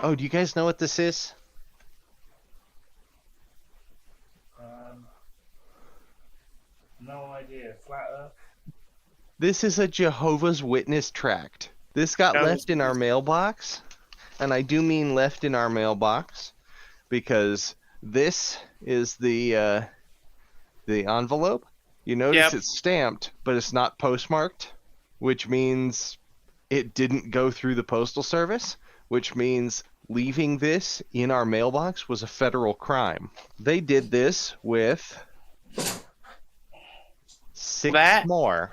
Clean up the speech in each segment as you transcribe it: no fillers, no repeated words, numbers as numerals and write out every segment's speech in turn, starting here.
Oh, do you guys know what this is? No idea. Flat Earth. This is a Jehovah's Witness tract. This got Oh, left in our mailbox, and I do mean left in our mailbox because this is the envelope. You notice Yep. it's stamped, but it's not postmarked, which means it didn't go through the postal service, which means leaving this in our mailbox was a federal crime. They did this with 6 That? more.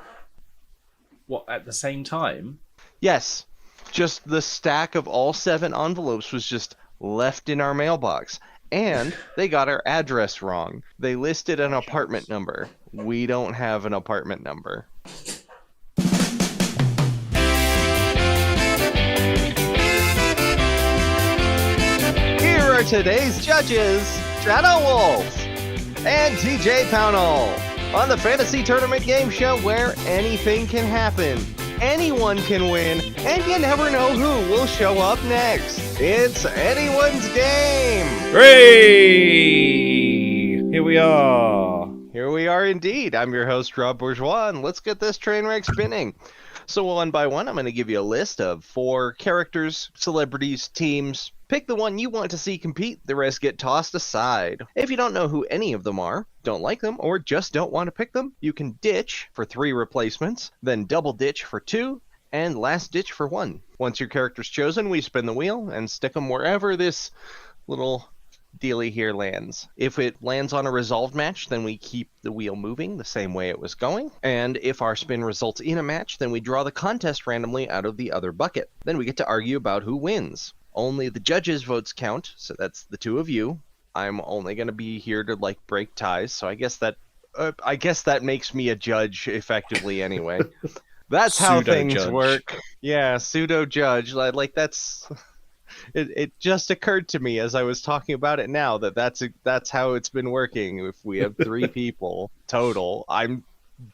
What, at the same time? Yes, just the stack of all 7 envelopes was just left in our mailbox. And they got our address wrong. They listed an apartment number. We don't have an apartment number. Here are today's judges, ShadowWolf and TJ Pownell, on the fantasy tournament game show where anything can happen, anyone can win, and you never know who will show up next. It's anyone's game. Hooray! Here we are. Here we are indeed. I'm your host, Rob Bourgeois, and let's get this train wreck spinning. So one by one, I'm going to give you a list of 4 characters, celebrities, teams. Pick the one you want to see compete, the rest get tossed aside. If you don't know who any of them are, don't like them, or just don't want to pick them, you can ditch for 3 replacements, then double ditch for 2, and last ditch for 1. Once your character's chosen, we spin the wheel and stick them wherever this little dealy here lands. If it lands on a resolved match, then we keep the wheel moving the same way it was going. And if our spin results in a match, then we draw the contest randomly out of the other bucket. Then we get to argue about who wins. Only the judges' votes count, so that's the 2 of you. I'm only going to be here to break ties, so I guess that makes me a judge effectively anyway. That's how things Pseudo-judge. work. Yeah, pseudo judge. That's it just occurred to me as I was talking about it now that's how it's been working. If we have 3 people total, I'm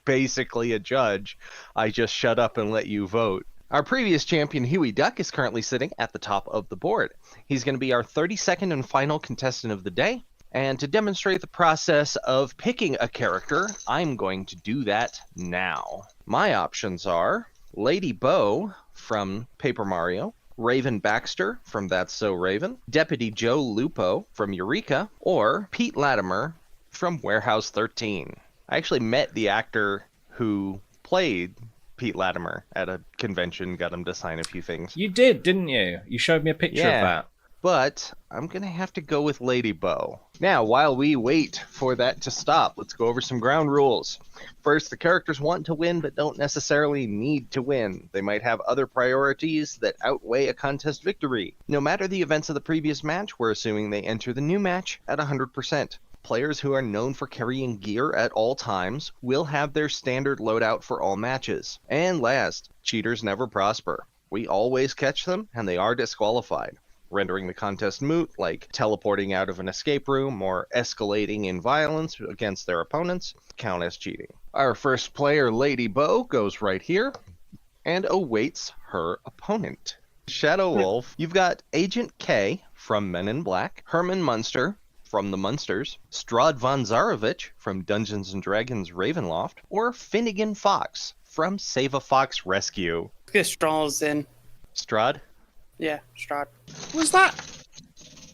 basically a judge. I just shut up and let you vote. Our previous champion, Huey Duck, is currently sitting at the top of the board. He's going to be our 32nd and final contestant of the day. And to demonstrate the process of picking a character, I'm going to do that now. My options are Lady Bo from Paper Mario, Raven Baxter from That's So Raven, Deputy Joe Lupo from Eureka, or Pete Latimer from Warehouse 13. I actually met the actor who played Pete Latimer at a convention, got him to sign a few things. You did, didn't you? You showed me a picture of that. But I'm going to have to go with Lady Bo. Now, while we wait for that to stop, let's go over some ground rules. First, the characters want to win but don't necessarily need to win. They might have other priorities that outweigh a contest victory. No matter the events of the previous match, we're assuming they enter the new match at 100%. Players who are known for carrying gear at all times will have their standard loadout for all matches. And last, cheaters never prosper. We always catch them, and they are disqualified, rendering the contest moot, like teleporting out of an escape room or escalating in violence against their opponents, count as cheating. Our first player, Lady Bo, goes right here and awaits her opponent. ShadowWolf, you've got Agent K from Men in Black, Herman Munster from the Munsters, Strahd von Zarovich from Dungeons & Dragons Ravenloft, or Finnegan Fox from Save a Fox Rescue. Let's get Straws in. Strahd? Yeah, Strahd. Was that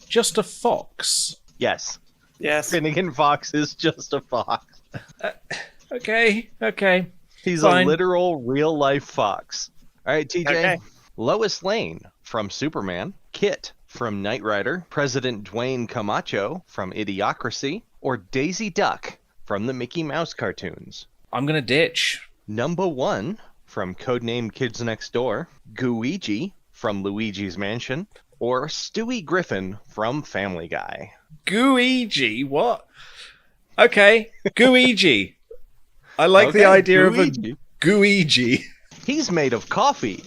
just a fox? Yes. Yes. Finnegan Fox is just a fox. Okay. He's Fine. a literal real-life fox. All right, TJ. Okay. Lois Lane from Superman, Kit from Knight Rider, President Dwayne Camacho from Idiocracy, or Daisy Duck from the Mickey Mouse cartoons. I'm gonna ditch. Number 1 from Codename Kids Next Door, Gooigi from Luigi's Mansion, or Stewie Griffin from Family Guy. Gooigi? What? Okay, Gooigi. I like Okay, the idea of Gooigi. a Gooigi. He's made of coffee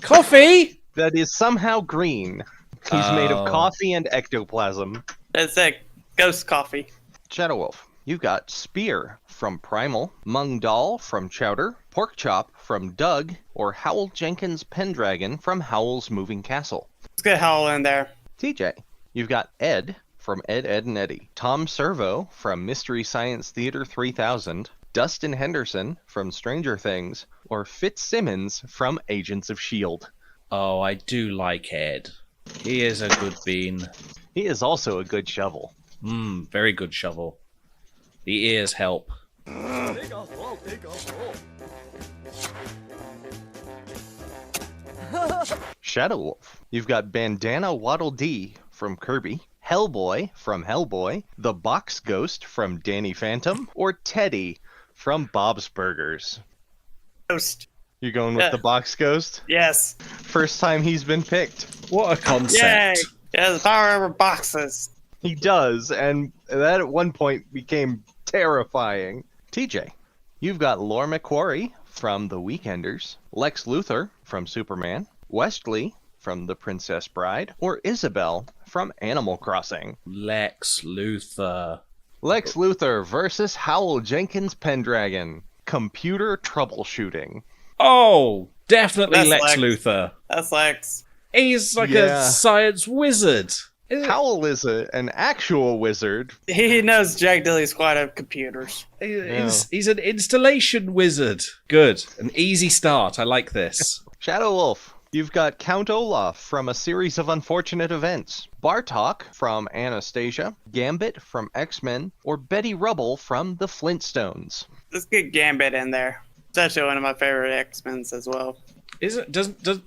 Coffee? that is somehow green. He's made of Oh. coffee and ectoplasm. That's a ghost coffee. ShadowWolf, you've got Spear from Primal, Mung Dal from Chowder, Pork Chop from Doug, or Howl Jenkins Pendragon from Howl's Moving Castle. Let's get Howl in there. TJ, you've got Ed from Ed, Ed, and Eddie, Tom Servo from Mystery Science Theater 3000, Dustin Henderson from Stranger Things, or Fitzsimmons from Agents of S.H.I.E.L.D. Oh, I do like Ed. He is a good bean. He is also a good shovel. Very good shovel. The ears help. ShadowWolf, you've got Bandana Waddle Dee from Kirby, Hellboy from Hellboy, the Box Ghost from Danny Phantom, or Teddy from Bob's Burgers. Ghost. You going with the Box Ghost? Yes. First time he's been picked. What a concept. Yay! Yeah, the power over boxes. He does, and that at one point became terrifying. TJ, you've got Lore McQuarrie from The Weekenders, Lex Luthor from Superman, Westley from The Princess Bride, or Isabel from Animal Crossing. Lex Luthor. Lex Luthor versus Howell Jenkins Pendragon. Computer troubleshooting. Oh, definitely That's Lex Lex. Luthor. That's Lex. He's like Yeah. a science wizard. Howell is an actual wizard. He knows Jack Dilly's quite of computers. He's an installation wizard. Good. An easy start. I like this. ShadowWolf, you've got Count Olaf from A Series of Unfortunate Events, Bartok from Anastasia, Gambit from X-Men, or Betty Rubble from The Flintstones. Let's get Gambit in there. It's actually one of my favorite X-Men's as well. Is it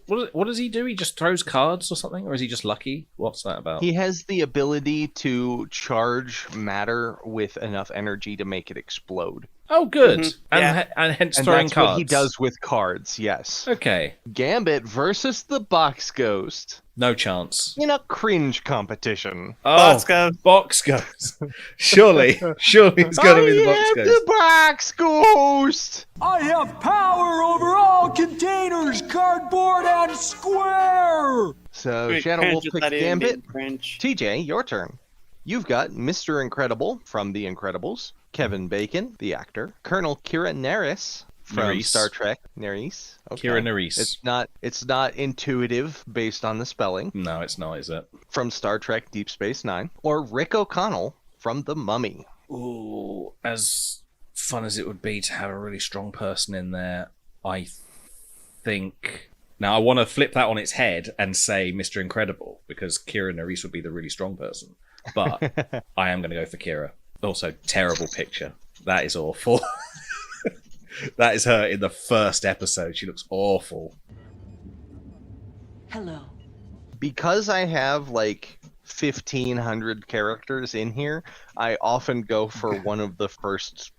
what does he do? He just throws cards or something, or is he just lucky? What's that about? He has the ability to charge matter with enough energy to make it explode. Oh, good. Yeah. And hence And throwing that's cards. what he does with cards, yes. Okay. Gambit versus the Box Ghost No chance. in a cringe competition. Oh, Box Ghost. Box Ghost. Surely it's going to be the Box I am Ghost. the Box Ghost! I have power over all containers, cardboard and square! So, Wait, ShadowWolf cringe, picks I didn't Gambit. mean cringe. TJ, your turn. You've got Mr. Incredible from The Incredibles, Kevin Bacon, the actor, Colonel Kira Nerys from Nerys. Star Trek. Nerys. Okay. Kira Nerys. It's not intuitive based on the spelling. No, it's not, is it? From Star Trek Deep Space Nine, or Rick O'Connell from The Mummy. Ooh, as fun as it would be to have a really strong person in there, I think... Now, I want to flip that on its head and say Mr. Incredible, because Kira Nerys would be the really strong person. But I am going to go for Kira. Also, terrible picture. That is awful. That is her in the first episode. She looks awful. Hello. Because I have like 1,500 characters in here, I often go for one of the first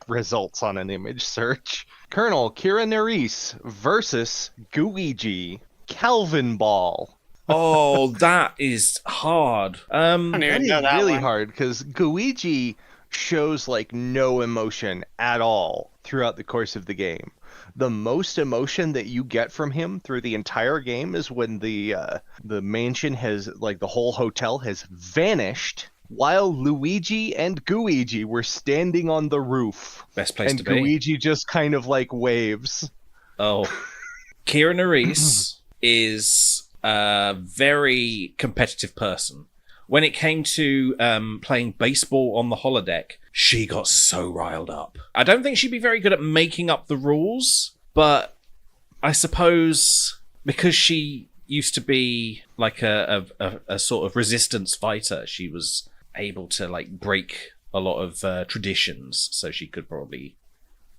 results on an image search. Colonel Kira Nerys versus Gooigi Calvin Ball. Oh, that is hard. I don't That even is know that really one. hard because Gooigi shows like no emotion at all throughout the course of the game. The most emotion that you get from him through the entire game is when the mansion has, like, the whole hotel has vanished while Luigi and Gooigi were standing on the roof. Best place And to be. Gooigi just kind of like waves. Oh. Kira Nerys is a very competitive person. When it came to playing baseball on the holodeck, she got so riled up. I don't think she'd be very good at making up the rules, but I suppose because she used to be like a sort of resistance fighter, she was able to like break a lot of traditions, so she could probably...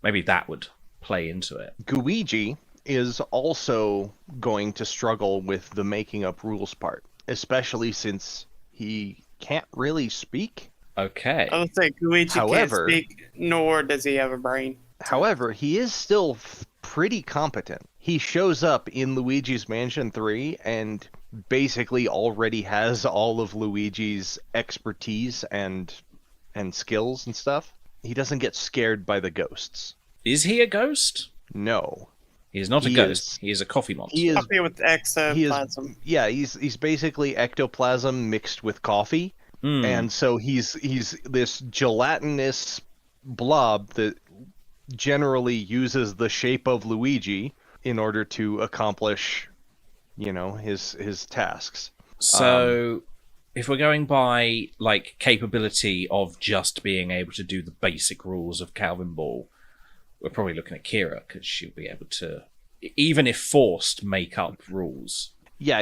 Maybe that would play into it. Gooigi is also going to struggle with the making up rules part, especially since he can't really speak. Okay. I would say Luigi However- can't speak, nor does he have a brain. However, he is still pretty competent. He shows up in Luigi's Mansion 3 and basically already has all of Luigi's expertise and skills and stuff. He doesn't get scared by the ghosts. Is he a ghost? No. He is not a He ghost. is- He is a coffee monster. He is Coffee with exoplasm. yeah, he's basically ectoplasm mixed with coffee. Mm. And so he's this gelatinous blob that generally uses the shape of Luigi in order to accomplish his tasks. So, if we're going by like capability of just being able to do the basic rules of Calvin Ball, we're probably looking at Kira because she'll be able to, even if forced, make up rules. Yeah,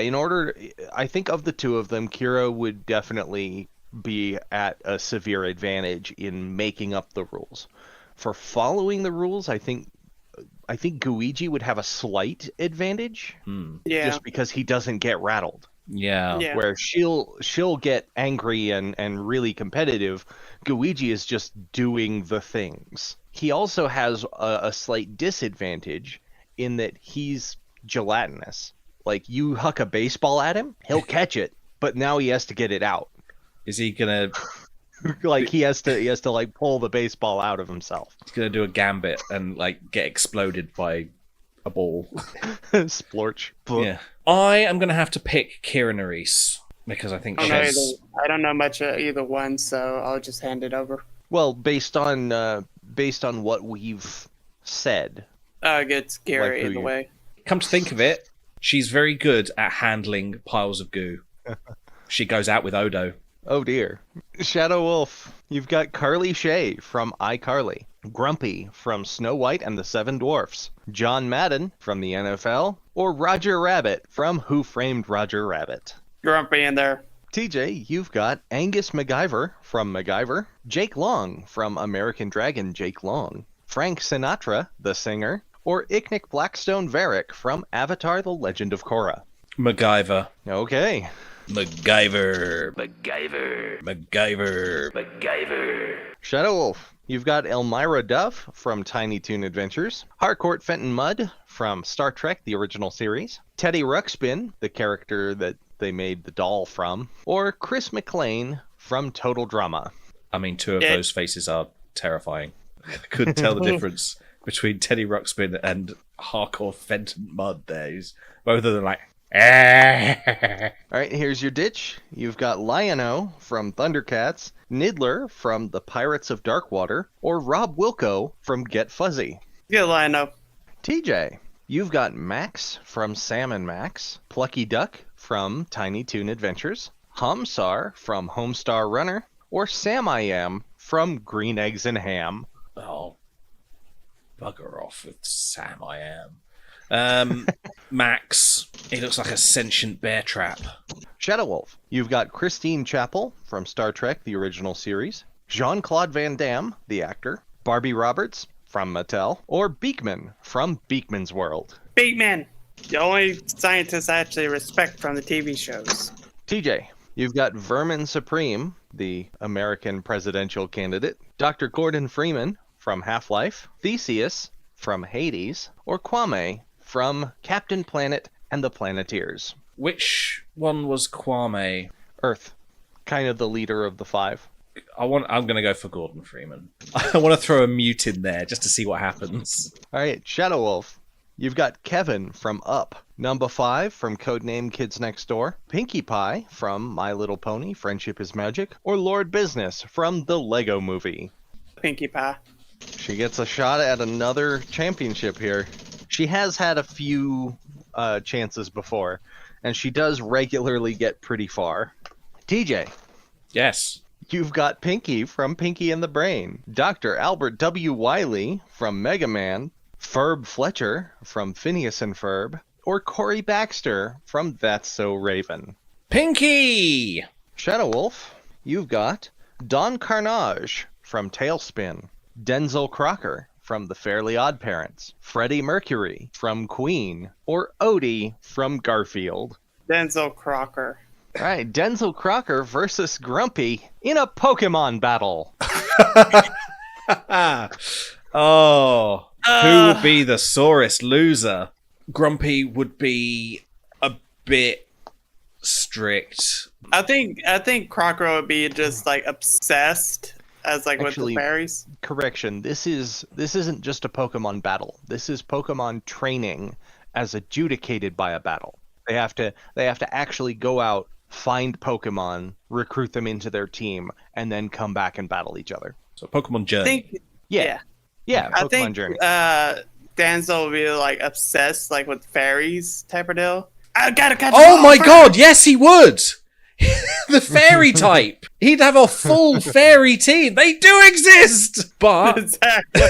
I think of the two of them, Kira would definitely be at a severe advantage in making up the rules. For following the rules, I think Guiji would have a slight advantage, Yeah. just because he doesn't get rattled. Yeah. Where she'll get angry and really competitive. Guiji is just doing the things. He also has a slight disadvantage in that he's gelatinous. Like, you huck a baseball at him, he'll catch it, but now he has to get it out. Is he gonna Like, he has to like pull the baseball out of himself. he's gonna do a gambit and like get exploded by a ball? Splorch. Yeah. I am gonna have to pick Kira Nerys because I think I don't know she's I don't know much of either one, so I'll just hand it over. Well, based on what we've said. It gets Gary who in the you- way. come to think of it, she's very good at handling piles of goo. She goes out with Odo. Oh dear. Shadow Wolf, you've got Carly Shay from iCarly, Grumpy from Snow White and the Seven Dwarfs, John Madden from the NFL, or Roger Rabbit from Who Framed Roger Rabbit. Grumpy in there. TJ, you've got Angus MacGyver from MacGyver, Jake Long from American Dragon Jake Long, Frank Sinatra, the singer, or Icknick Blackstone Varric from Avatar The Legend of Korra. MacGyver. Okay. MacGyver. Shadow Wolf, you've got Elmira Duff from Tiny Toon Adventures, Harcourt Fenton Mudd from Star Trek The Original Series, Teddy Ruxpin, the character that they made the doll from, or Chris McLean from Total Drama. I mean, two of those faces are terrifying. I couldn't tell the difference between Teddy Ruxpin and Harcourt Fenton Mudd there. Both of them like, All right, here's your ditch. You've got Lion-O from Thundercats, Niddler from The Pirates of Darkwater, or Rob Wilco from Get Fuzzy. Good line up. TJ, you've got Max from Sam and Max, Plucky Duck from Tiny Toon Adventures, Hamsar from Homestar Runner, or Sam I Am from Green Eggs and Ham. oh, bugger off with Sam I Am. Max, he looks like a sentient bear trap. Shadow Wolf, you've got Christine Chappell from Star Trek The Original Series, Jean-Claude Van Damme, the actor, Barbie Roberts from Mattel, or Beekman from Beekman's World. Beatman. The only scientist I actually respect from the TV shows. TJ, you've got Vermin Supreme, the American presidential candidate, Dr. Gordon Freeman from Half-Life, Theseus from Hades, or Kwame from Captain Planet and the Planeteers. Which one was Kwame? Earth, kind of the leader of the five. I'm going to go for Gordon Freeman. I want to throw a mute in there just to see what happens. All right, Shadow Wolf, you've got Kevin from Up, Number 5 from Codename Kids Next Door, Pinkie Pie from My Little Pony, Friendship is Magic, or Lord Business from The Lego Movie. Pinkie Pie. She gets a shot at another championship here. She has had a few chances before, and she does regularly get pretty far. TJ, Yes. you've got Pinky from Pinky and the Brain, Dr. Albert W. Wiley from Mega Man, Ferb Fletcher from Phineas and Ferb, or Corey Baxter from That's So Raven. Pinky! Shadow Wolf, you've got Don Carnage from Tailspin, Denzel Crocker from The Fairly Odd Parents, Freddie Mercury from Queen, or Odie from Garfield. Denzel Crocker. All right, Denzel Crocker versus Grumpy in a Pokemon battle. Oh, who would be the sorest loser? Grumpy would be a bit strict. I think Crocker would be just like obsessed as like Actually, with the fairies. Correction, this isn't just a Pokemon battle. This is Pokemon training as adjudicated by a battle. They have to actually go out, find Pokemon, recruit them into their team, and then come back and battle each other. So Pokemon I Journey. think Yeah, I Pokemon think Journey. Denzel will be like obsessed like with fairies type of deal. I gotta catch Oh him my all god, yes he would! The fairy type! He'd have a full fairy team! They do exist! But Exactly.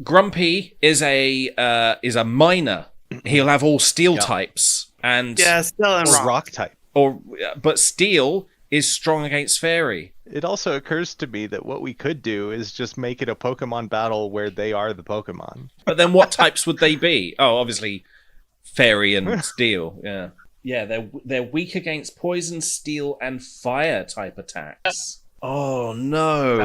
Grumpy is a miner. He'll have all steel types. And Yeah, still in Or rock. rock type. but steel is strong against fairy. It also occurs to me that what we could do is just make it a Pokemon battle where they are the Pokemon. But then what types would they be? Oh, obviously fairy and steel. Yeah. Yeah, they're weak against poison, steel, and fire type attacks. Oh no!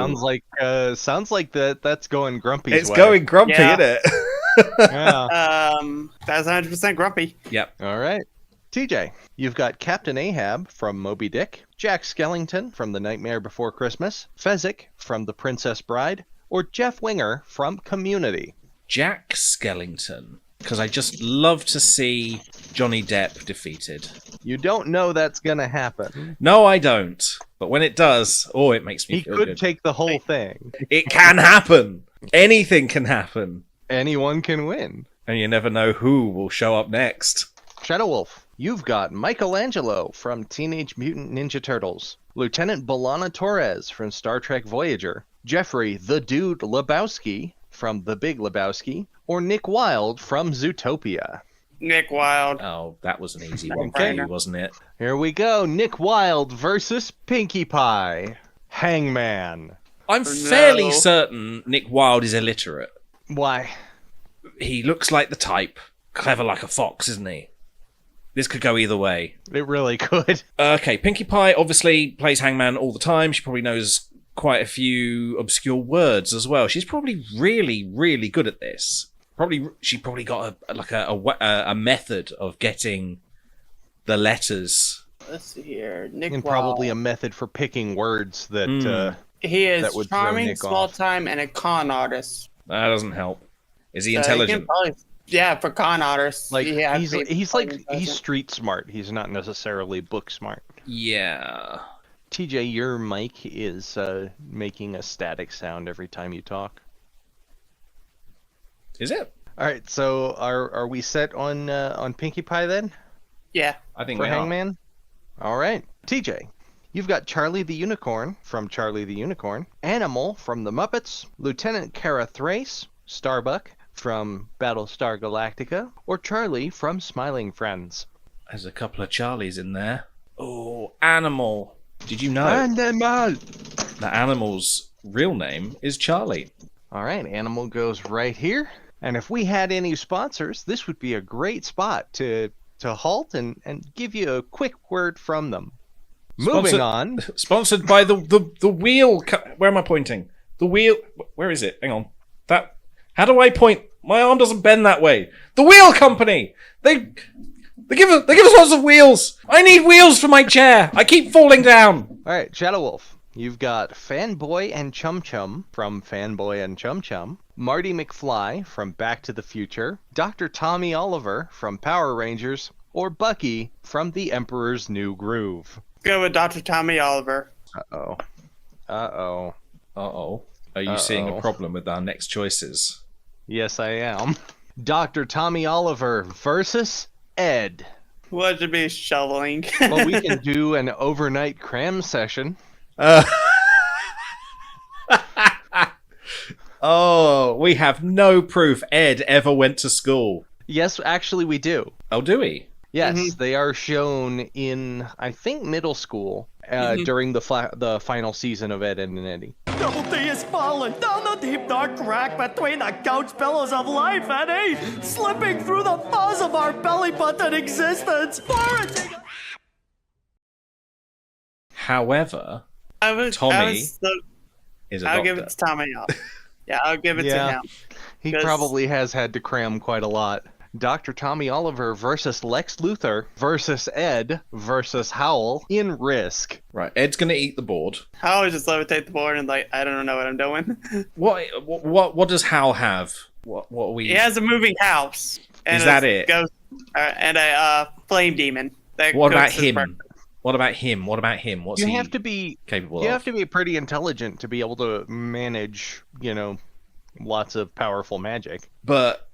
Sounds like that's going Grumpy's way. It's going Grumpy, Yeah. isn't it? Yeah. That's 100% grumpy. Yep. All right. TJ, you've got Captain Ahab from Moby Dick, Jack Skellington from The Nightmare Before Christmas, Fezzik from The Princess Bride, or Jeff Winger from Community. Jack Skellington, because I just love to see Johnny Depp defeated. You don't know that's gonna happen. No, I don't. But when it does, it makes me He feel could good. take the whole thing. It can happen. Anything can happen. Anyone can win. And you never know who will show up next. ShadowWolf, you've got Michelangelo from Teenage Mutant Ninja Turtles, Lieutenant B'Elanna Torres from Star Trek Voyager, Jeffrey the Dude Lebowski from The Big Lebowski, or Nick Wilde from Zootopia. Nick Wilde. Oh, that was an easy one Okay. for you, wasn't it? Here we go. Nick Wilde versus Pinkie Pie. Hangman. I'm No. fairly certain Nick Wilde is illiterate. Why? He looks like the type. Clever like a fox, isn't he? This could go either way. It really could. Okay, Pinkie Pie obviously plays Hangman all the time. She probably knows quite a few obscure words as well. She's probably really, really good at this. She probably got a method of getting the letters. Let's see here. Nick And Wilde. probably a method for picking words that He is that would throw charming, Nick small off. time, and a con artist. That doesn't help. Is he So he can intelligent? probably- yeah, for con artists. like he has to be he's intelligent. street smart. He's not necessarily book smart. Yeah. TJ, your mic is making a static sound every time you talk. Is it? All right, so are we set on Pinkie Pie then Yeah. I think for we are. Hangman? All right, TJ, you've got Charlie the Unicorn from Charlie the Unicorn, Animal from The Muppets, Lieutenant Kara Thrace, Starbuck from Battlestar Galactica, or Charlie from Smiling Friends. There's a couple of Charlies in there. Oh, Animal. Did you know Animal. that Animal's real name is Charlie? All right, Animal goes right here. And if we had any sponsors, this would be a great spot to halt and give you a quick word from them. Moving on. Sponsored by the wheel. Where am I pointing? The wheel. Where is it? Hang on. That. How do I point? My arm doesn't bend that way. The Wheel Company. They give us lots of wheels. I need wheels for my chair. I keep falling down. All right, ShadowWolf. You've got Fanboy and Chum Chum from Fanboy and Chum Chum, Marty McFly from Back to the Future, Dr. Tommy Oliver from Power Rangers, or Bucky from The Emperor's New Groove. Go with Dr. Tommy Oliver. Uh-oh. Uh-oh. Are you seeing a problem with our next choices? Yes, I am. Dr. Tommy Oliver versus Ed. What should be shoveling? Well, we can do an overnight cram session. Oh, we have no proof Ed ever went to school. Yes, actually we do. Oh, do we? Yes, they are shown in, I think, middle school during the final season of Ed, Edd and Eddy. Double D is falling down the deep dark crack between the couch pillows of life, Eddie, slipping through the fuzz of our belly button existence. Foraging. However, Tommy is a I'll doctor. give it to Tommy. Yeah, I'll give it to him. He 'Cause- probably has had to cram quite a lot. Dr. Tommy Oliver versus Lex Luthor versus Ed versus Howl in Risk. Right, Ed's gonna eat the board. I always just levitate the board and like I don't know what I'm doing. What does Hal have? What are we? He has a moving house. And Is that a it? Ghost, and a flame demon. That What about cooks his him? breakfast. What about him? What about him? What's You he have to be capable you of? have to be pretty intelligent to be able to manage, lots of powerful magic. But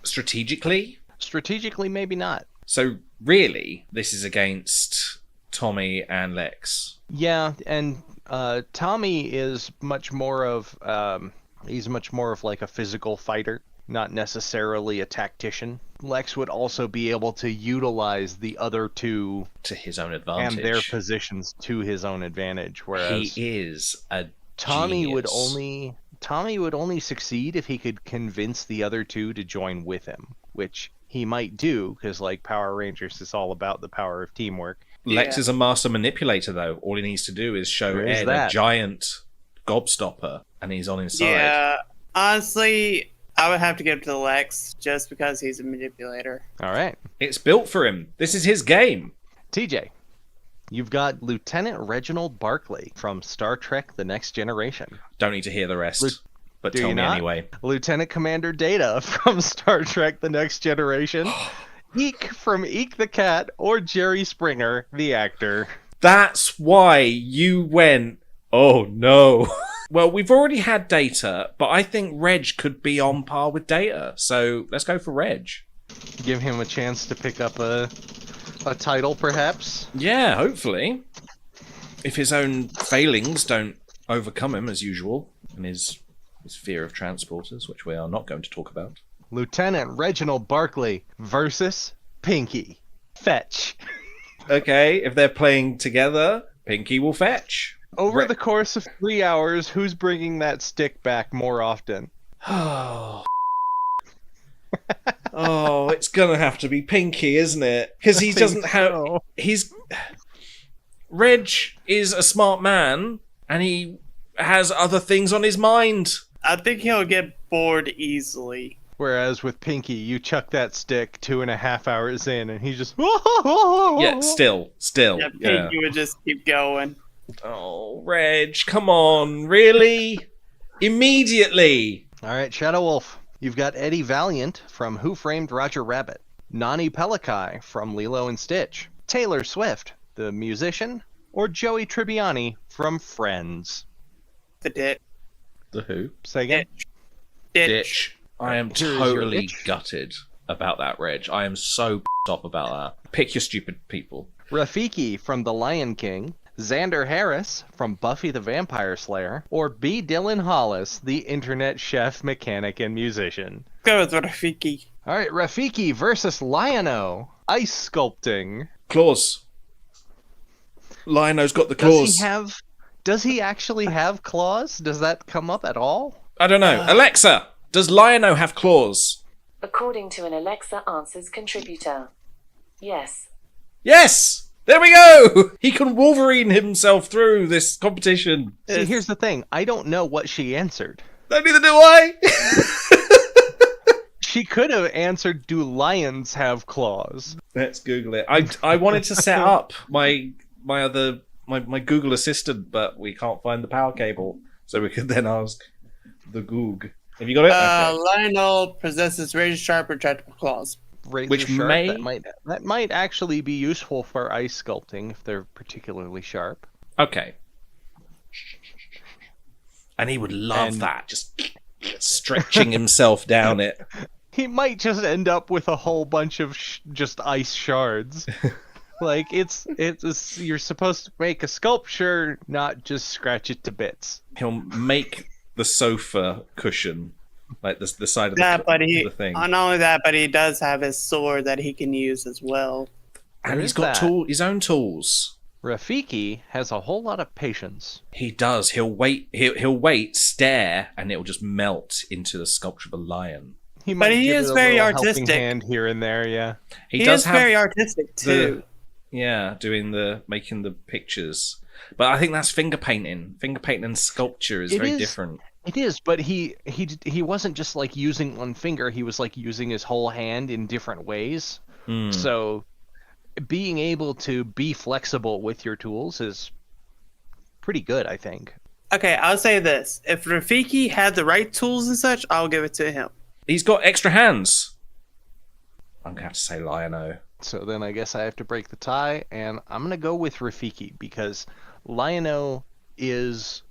strategically, Strategically, maybe not. So really, this is against Tommy and Lex. Yeah, and Tommy is much more of he's much more of like a physical fighter, not necessarily a tactician. Lex would also be able to utilize the other two To his own advantage. and their positions to his own advantage, whereas He is a Tommy would genius. only succeed if he could convince the other two to join with him, which he might do because like Power Rangers is all about the power of teamwork. Lex Yeah. is a master manipulator, though. All he needs to do is show There is Ed that. a giant gobstopper, and he's on his side. Yeah, honestly, I would have to give it to Lex just because he's a manipulator. All right. It's built for him. This is his game. TJ, you've got Lieutenant Reginald Barclay from Star Trek The Next Generation. Don't need to hear the rest, but do tell you me not? anyway. Lieutenant Commander Data from Star Trek The Next Generation. Eek from Eek the Cat, or Jerry Springer, the actor. That's why you went, oh no. Well, we've already had Data, but I think Reg could be on par with Data. So let's go for Reg. Give him a chance to pick up a title, perhaps. Yeah, hopefully. If his own failings don't overcome him as usual, and his fear of transporters, which we are not going to talk about. Lieutenant Reginald Barclay versus Pinky. Fetch. Okay, if they're playing together, Pinky will fetch. Over the course of 3 hours, who's bringing that stick back more often? Oh. Oh, it's gonna have to be Pinky, isn't it? Because he I think doesn't have. so. He's. Reg is a smart man, and he has other things on his mind. I think he'll get bored easily. Whereas with Pinky, you chuck that stick 2.5 hours in, and he's just. Yeah, still. Yeah, Yeah. Pinky would just keep going. Oh, Reg, come on, really? Immediately. All right, ShadowWolf. You've got Eddie Valiant from Who Framed Roger Rabbit, Nani Pelikai from Lilo and Stitch, Taylor Swift, the musician, or Joey Tribbiani from Friends. The ditch. The who? Say again? Ditch. I am Here's your totally ditch. gutted about that, Reg. I am so off about that. Pick your stupid people. Rafiki from The Lion King, Xander Harris from Buffy the Vampire Slayer, or B. Dylan Hollis, the internet chef, mechanic, and musician. Go with Rafiki. All right, Rafiki versus Lion-O. Ice sculpting. Claws. Lionel's got the Does claws. he have? Does he actually have claws? Does that come up at all? I don't know. Alexa, does Lionel have claws? According to an Alexa Answers contributor. Yes. Yes! There we go! He can Wolverine himself through this competition. See, here's the thing. I don't know what she answered. No, neither do I! She could have answered, "Do lions have claws?" Let's Google it. I wanted to set up my Google Assistant, but we can't find the power cable, so we could then ask the Goog. Have you got it? Okay. Lionel possesses razor sharp retractable claws. Razor Which sharp, may- that might actually be useful for ice sculpting if they're particularly sharp. Okay. And he would love And- that, just stretching himself down it. He might just end up with a whole bunch of just ice shards. Like it's you're supposed to make a sculpture, not just scratch it to bits. He'll make the sofa cushion, like the side of That, but the thing. not only that, but he does have his sword that he can use as well. And There he's is got that. his own tools. Rafiki has a whole lot of patience. He does. He'll wait. He'll wait, stare, and it'll just melt into the sculpture of a lion. He But he give is it a very little helping artistic. hand here and there. Yeah. He does is have very artistic too. making the pictures. But I think that's finger painting. Finger painting and sculpture is It very is. different. It is, but he wasn't just like using one finger. He was like using his whole hand in different ways. Hmm. So being able to be flexible with your tools is pretty good, I think. Okay, I'll say this: if Rafiki had the right tools and such, I'll give it to him. He's got extra hands. I'm gonna have to say Lion-O. So then I guess I have to break the tie, and I'm gonna go with Rafiki because Lion-O is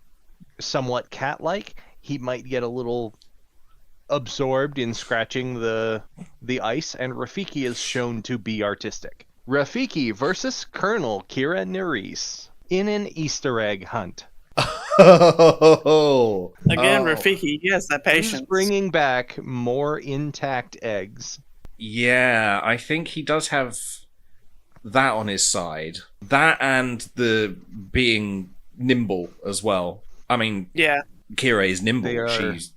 somewhat cat-like. He might get a little absorbed in scratching the ice, and Rafiki is shown to be artistic. Rafiki versus Colonel Kira Nerys in an Easter egg hunt. Oh, Again, Rafiki, yes, that Who's patience. bringing back more intact eggs? yeah, I think he does have that on his side. That and the being nimble as well. I mean, Yeah. Kira is nimble. They are- She's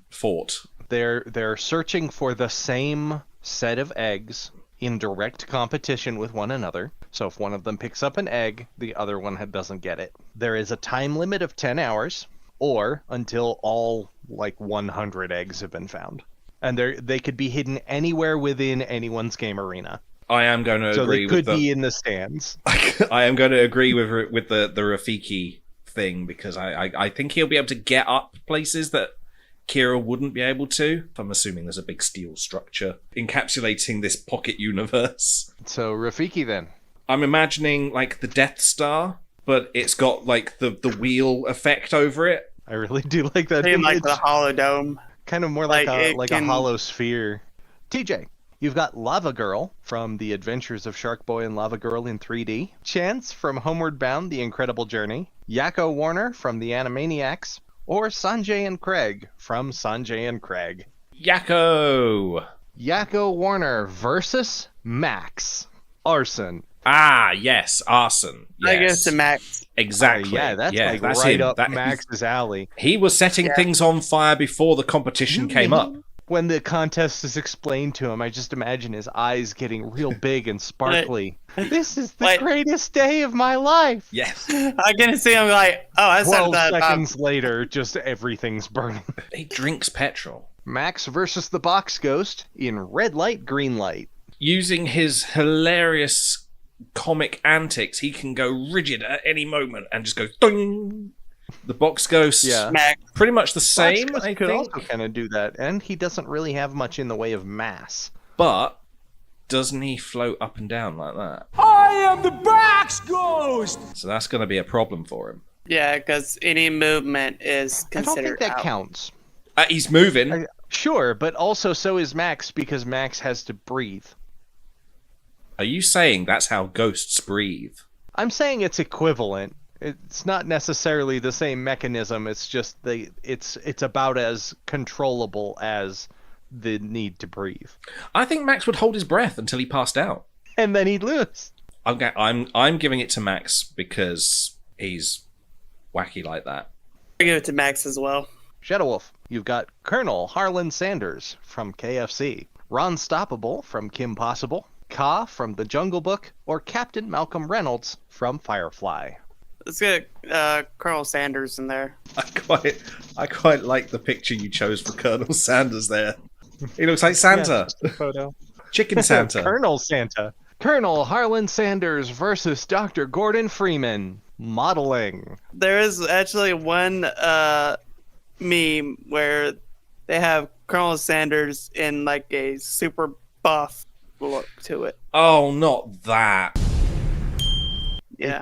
fought. They're searching for the same set of eggs in direct competition with one another. So if one of them picks up an egg, the other one doesn't get it. There is a time limit of 10 hours, or until all 100 eggs have been found. And they could be hidden anywhere within anyone's game arena. I am going to So agree they could with be in the stands. I am going to agree with the Rafiki thing, because I think he'll be able to get up places that Kira wouldn't be able to. I'm assuming there's a big steel structure encapsulating this pocket universe. So Rafiki then. I'm imagining the Death Star, but it's got the wheel effect over it. I really do like that Being like image. the holodome. Kind of more like it a can- hollow sphere. TJ, you've got Lava Girl from The Adventures of Shark Boy and Lava Girl in 3D. Chance from Homeward Bound: The Incredible Journey. Yakko Warner from The Animaniacs. Or Sanjay and Craig from Sanjay and Craig. Yakko! Yakko Warner versus Max. Arson. Ah, yes, arson. Yes. I guess to Max. Exactly. Yeah, that's that's right him. up That- Max's alley. He was setting things on fire before the competition came up. When the contest is explained to him, I just imagine his eyes getting real big and sparkly. This is the Wait. greatest day of my life. Yes. I can see him like, oh, I said 12 that. seconds later, just everything's burning. He drinks petrol. Max versus the Box Ghost in Red Light, Green Light. Using his hilarious comic antics, he can go rigid at any moment and just go ding. The Box Ghost, Yeah. Max. pretty much the same, Box Ghost I could think. also kind of do that, and he doesn't really have much in the way of mass. But doesn't he float up and down like that? I am the Box Ghost! So that's going to be a problem for him. Yeah, because any movement is I don't considered think that out. counts. He's moving. Sure, but also so is Max, because Max has to breathe. Are you saying that's how ghosts breathe? I'm saying it's equivalent. It's not necessarily the same mechanism. It's just it's about as controllable as the need to breathe. I think Max would hold his breath until he passed out. And then he'd lose. I'm giving it to Max because he's wacky like that. I give it to Max as well. ShadowWolf, you've got Colonel Harlan Sanders from KFC, Ron Stoppable from Kim Possible, Ka from The Jungle Book, or Captain Malcolm Reynolds from Firefly. Let's get Colonel Sanders in there. I quite like the picture you chose for Colonel Sanders there. He looks like Santa. Yeah, just a photo. Chicken Santa. Colonel Santa. Colonel Harlan Sanders versus Dr. Gordon Freeman. Modeling. There is actually one meme where they have Colonel Sanders in like a super buff look to it. Oh, not that. Yeah.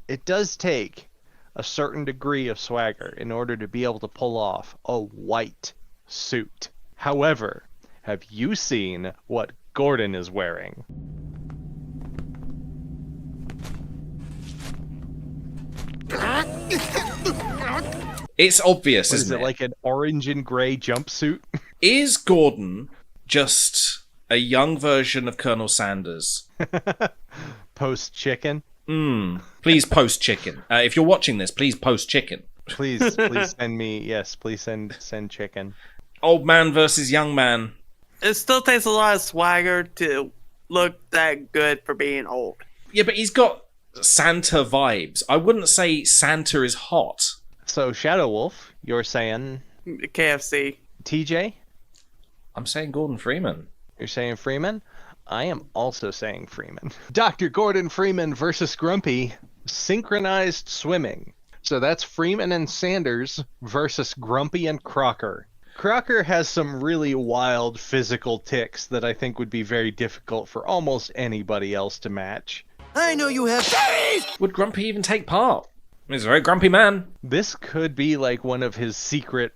It does take a certain degree of swagger in order to be able to pull off a white suit. However, have you seen what Gordon is wearing? It's obvious, What is isn't it, like an orange and gray jumpsuit? Is Gordon just a young version of Colonel Sanders? Post chicken? Please post chicken. If you're watching this, please post chicken. Please send me. Yes, please send chicken. Old man versus young man. It still takes a lot of swagger to look that good for being old. Yeah, but he's got Santa vibes. I wouldn't say Santa is hot. So ShadowWolf, you're saying KFC. TJ? I'm saying Gordon Freeman. You're saying Freeman? I am also saying Freeman. Dr. Gordon Freeman versus Grumpy, synchronized swimming. So that's Freeman and Sanders versus Grumpy and Crocker. Crocker has some really wild physical tics that I think would be very difficult for almost anybody else to match. I know you have teeth! Would Grumpy even take part? He's a very grumpy man. This could be like one of his secret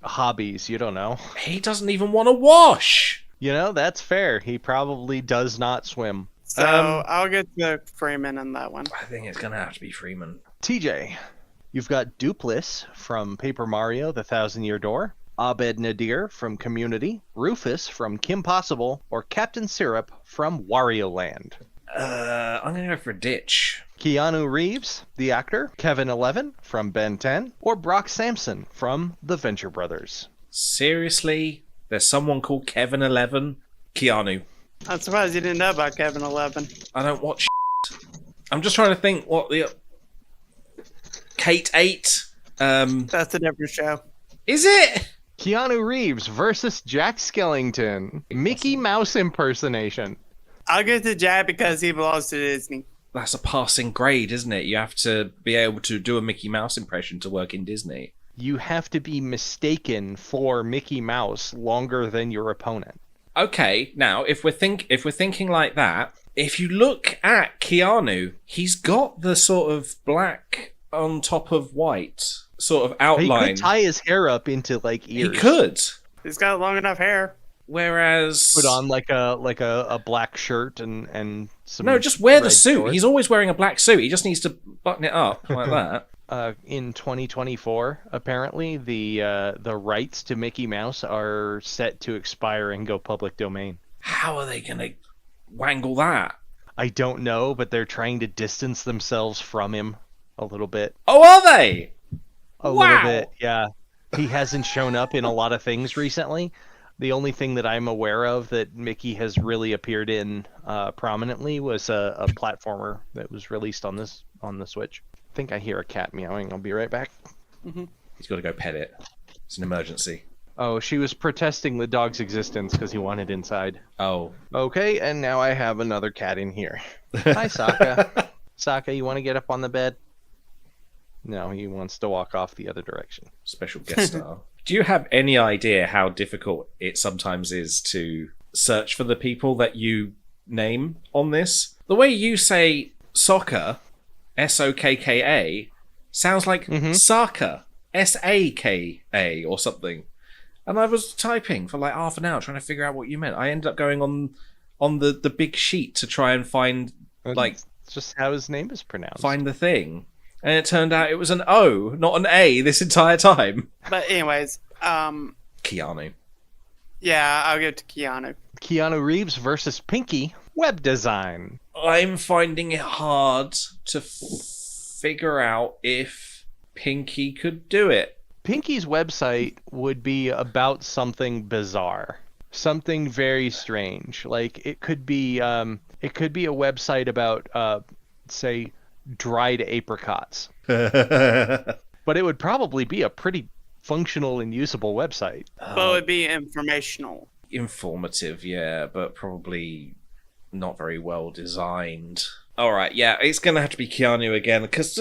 hobbies. You don't know. He doesn't even want to wash. You know, that's fair. He probably does not swim. So I'll get to Freeman on that one. I think it's gonna have to be Freeman. TJ, you've got Dupless from Paper Mario: The Thousand Year Door, Abed Nadir from Community, Rufus from Kim Possible, or Captain Syrup from Wario Land. I'm gonna go for Ditch. Keanu Reeves, the actor, Kevin 11 from Ben 10, or Brock Sampson from The Venture Brothers. Seriously? There's someone called Kevin 11? Keanu. I'm surprised you didn't know about Kevin 11. I don't watch I'm just trying to think what the... Kate 8? That's a different show. Is it? Keanu Reeves versus Jack Skellington. Mickey Mouse impersonation. I'll give it to Jack because he belongs to Disney. That's a passing grade, isn't it? You have to be able to do a Mickey Mouse impression to work in Disney. You have to be mistaken for Mickey Mouse longer than your opponent. Okay, now if we're thinking like that, if you look at Keanu, he's got the sort of black on top of white sort of outline. He could tie his hair up into like ears. He could. He's got long enough hair. Whereas Put on like a black shirt and some. No, just wear the red suit. shorts. He's always wearing a black suit. He just needs to button it up like that. In 2024, apparently the rights to Mickey Mouse are set to expire and go public domain. How are they gonna wangle that? I don't know, but they're trying to distance themselves from him a little bit. Oh, are they? A Wow. little bit, yeah. He hasn't shown up in a lot of things recently. The only thing that I'm aware of that Mickey has really appeared in prominently was a platformer that was released on the Switch. I think I hear a cat meowing. I'll be right back. He's got to go pet it. It's an emergency. Oh, she was protesting the dog's existence because he wanted inside. Oh. Okay, and now I have another cat in here. Hi, Sokka. Sokka, you want to get up on the bed? No, he wants to walk off the other direction. Special guest star. Do you have any idea how difficult it sometimes is to search for the people that you name on this? The way you say soccer, S-O-K-K-A, sounds like Saka, S-A-K-A or something. And I was typing for like half an hour trying to figure out what you meant. I ended up going on the big sheet to try and find It's just how his name is pronounced. find the thing. And it turned out it was an O, not an A this entire time. But anyways, Keanu. yeah, I'll give it to Keanu. Keanu Reeves versus Pinky, web design. I'm finding it hard to figure out if Pinky could do it. Pinky's website would be about something bizarre, something very strange. Like it could be a website about, say, dried apricots. But it would probably be a pretty functional and usable website. But it would be informational. Informative, yeah, but probably not very well designed. All right, yeah, it's gonna have to be Keanu again because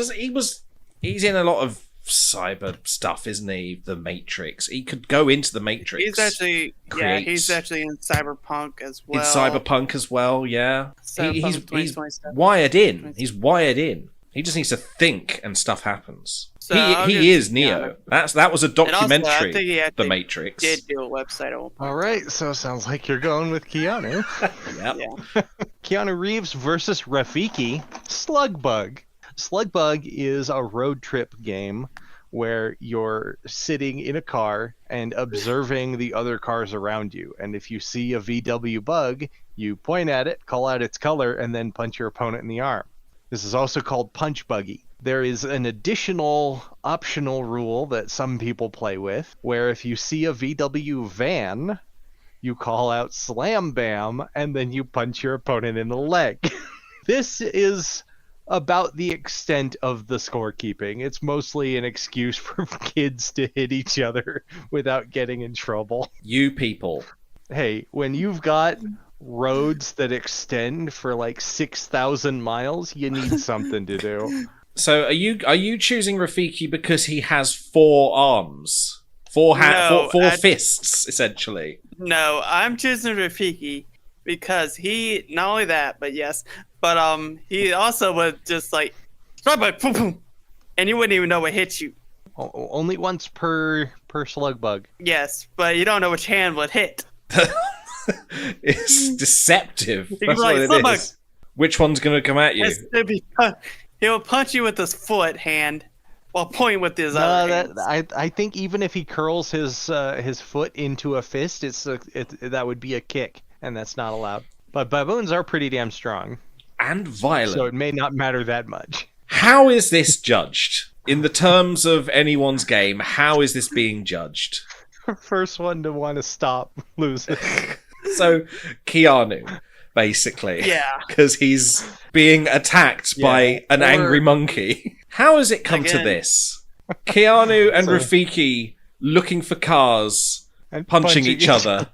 he's in a lot of cyber stuff, isn't he? The Matrix. He could go into the Matrix. He's actually in Cyberpunk as well. In Cyberpunk as well, yeah. Cyberpunk He's 2027. wired in. He's wired in. He just needs to think and stuff happens. So I'll he give is it to Neo. Keanu. That was a And also, I documentary, think he The actually Matrix. did do a website at one point. All right, so sounds like you're going with Keanu. Yep. Yeah. Keanu Reeves versus Rafiki, Slugbug. Slugbug is a road trip game where you're sitting in a car and observing the other cars around you. And if you see a VW bug, you point at it, call out its color, and then punch your opponent in the arm. This is also called Punch Buggy. There is an additional optional rule that some people play with, where if you see a VW van, you call out Slam Bam, and then you punch your opponent in the leg. This is about the extent of the scorekeeping. It's mostly an excuse for kids to hit each other without getting in trouble. You people. Hey, when you've got roads that extend for like 6,000 miles, you need something to do. So are you choosing Rafiki because he has 4 arms? Four fists, essentially. No, I'm choosing Rafiki because he, not only that, but yes, but he also would just like, boom, boom, and you wouldn't even know what hit you. Only once per slug bug. Yes, but you don't know which hand would hit. It's deceptive. can That's be like, what it "Slug bug." is. Which one's going to come at you? He'll punch you with his foot hand while pointing with his No, other that hand. I think even if he curls his foot into a fist, that would be a kick, and that's not allowed. But baboons are pretty damn strong, And violent. so it may not matter that much. How is this judged? In the terms of anyone's game, how is this being judged? First one to want to stop loses. So, Keanu, basically. Yeah. Because he's being attacked by an angry monkey. How has it come to Again. this? Keanu and So- Rafiki looking for cars, And punching each other.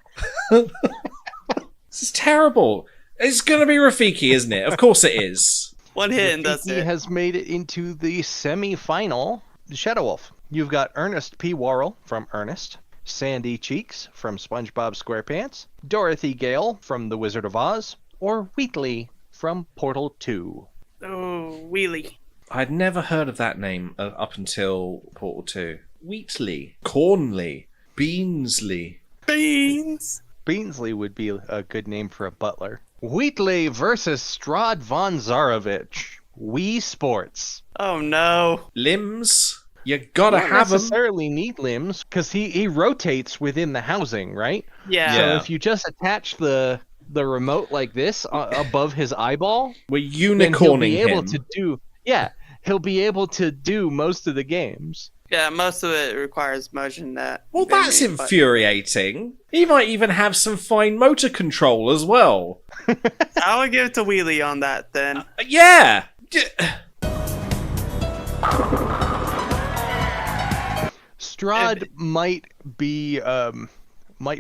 This is terrible. It's going to be Rafiki, isn't it? Of course it is. One hit and that's He it. has made it into the semi-final. ShadowWolf. You've got Ernest P. Worrell from Ernest, Sandy Cheeks from SpongeBob SquarePants, Dorothy Gale from The Wizard of Oz, or Wheatley from Portal 2. Oh, wheelie. I'd never heard of that name up until Portal 2. Wheatley, Cornley, Beansley. Beans. Beansley would be a good name for a butler. Wheatley versus Strahd von Zarovich. Wii Sports. Oh no. Limbs? You gotta Don't have them. necessarily need limbs, because he rotates within the housing, right? Yeah. Yeah. So if you just attach the remote like this above his eyeball, We're then he'll unicorning be able him. to do. Yeah, he'll be able to do most of the games. Yeah, most of it requires motion that. Well, that's infuriating. He might even have some fine motor control as well. I would give it to Wheelie on that then. Yeah! Strahd might